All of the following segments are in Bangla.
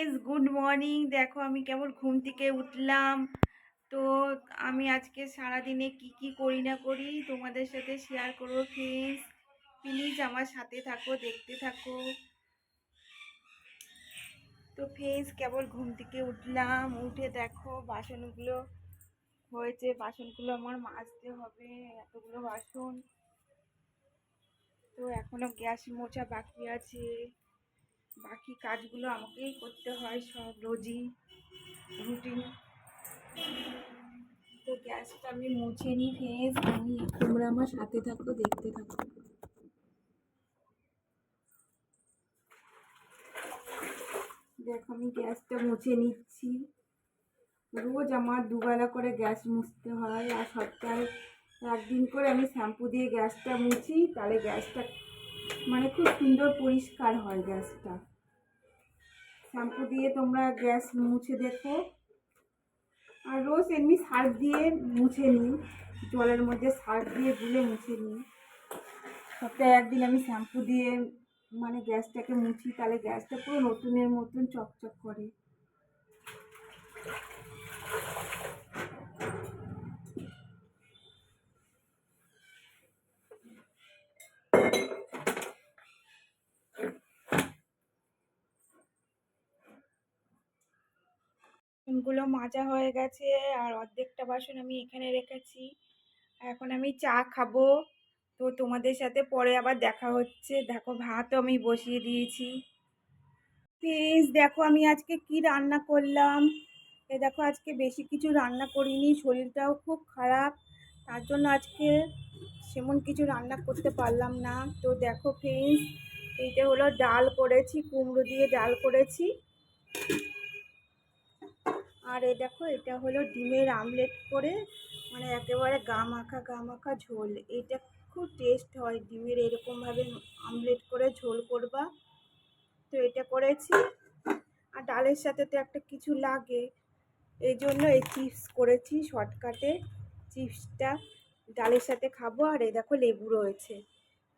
Friends, good morning. দেখো আমি কেবল ঘুম থেকে উঠলাম। তো আমি আজকে সারাদিনে কি কি করি না করি তোমাদের সাথে শেয়ার করবো ফ্রেন্ডস। প্লিজ আমার সাথে থাকো, দেখতে থাকো। তো ফ্রেন্ডস, কেবল ঘুম থেকে উঠলাম, উঠে দেখো বাসনগুলো হয়েছে। বাসনগুলো আমার মাজতে হবে, এতগুলো বাসন। তো এখনো গ্যাস মোছা বাকি আছে। বাকি কাজগুলো আমাকেই করতে হয় সব রোজই রুটিন। তো গ্যাসটা আমি মুছে নিই ফ্রেন্ডস। তোমরা আমার সাথে থাকো, দেখতে থাকো। দেখো আমি গ্যাসটা মুছে নিচ্ছি। রোজ আমার দুবেলা করে গ্যাস মুছতে হয়, আর সপ্তাহে একদিন করে আমি শ্যাম্পু দিয়ে গ্যাসটা মুছি, তাহলে গ্যাসটা মানে খুব সুন্দর পরিষ্কার হয় গ্যাসটা। শ্যাম্পু দিয়ে তোমরা গ্যাস মুছে দেখো। আর রোজ এমনি সার্ফ দিয়ে মুছে নিই, জলের মধ্যে সার্ফ দিয়ে গুলে মুছে নিই। সপ্তাহে একদিন আমি শ্যাম্পু দিয়ে মানে গ্যাসটাকে মুছি, তাহলে গ্যাসটা পুরো নতুনের মতন চকচক করে। বাসনগুলো মাজা হয়ে গেছে, আর অর্ধেকটা বাসন আমি এখানে রেখেছি। এখন আমি চা খাবো। তো তোমাদের সাথে পরে আবার দেখা হচ্ছে। দেখো ভাতও আমি বসিয়ে দিয়েছি। প্লিজ দেখো আমি আজকে কি রান্না করলাম। দেখো আজকে বেশি কিছু রান্না করিনি, শরীরটাও খুব খারাপ, তার জন্য আজকে সেমন কিছু রান্না করতে পারলাম না। তো দেখো ফ্রেন্ডস, এইটা হলো ডাল করেছি, কুমড়ো দিয়ে ডাল করেছি। আর এই দেখো এটা হলো ডিমের আমলেট করে, মানে একেবারে গা মাখা ঝোল। এটা খুব টেস্ট হয়, ডিমের এরকমভাবে আমলেট করে ঝোল করবা। তো এটা করেছি। আর ডালের সাথে তো একটা কিছু লাগে, এই জন্য এই চিপস করেছি শর্টকাটে। চিপসটা ডালের সাথে খাবো। আর এই দেখো লেবু রয়েছে।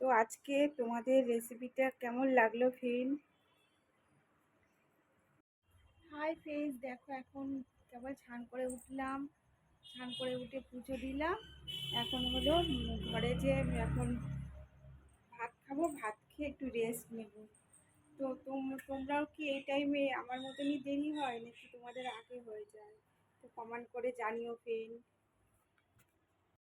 তো আজকে তোমাদের রেসিপিটা কেমন লাগলো ফ্রেন্ড? হাই ফ্রেন্ডস, দেখো এখন কেবল স্নান করে উঠলাম। স্নান করে উঠে পুজো দিলাম। এখন হলো ঘরে যে এখন ভাত খাবো, ভাত খেয়ে একটু রেস্ট নেব। তো তোমরাও কি এই টাইমে আমার মতনই দেরি হয়, নাকি তোমাদের আগে হয়ে যায়? তো কমেন্ট করে জানিও ফ্রেন্ড।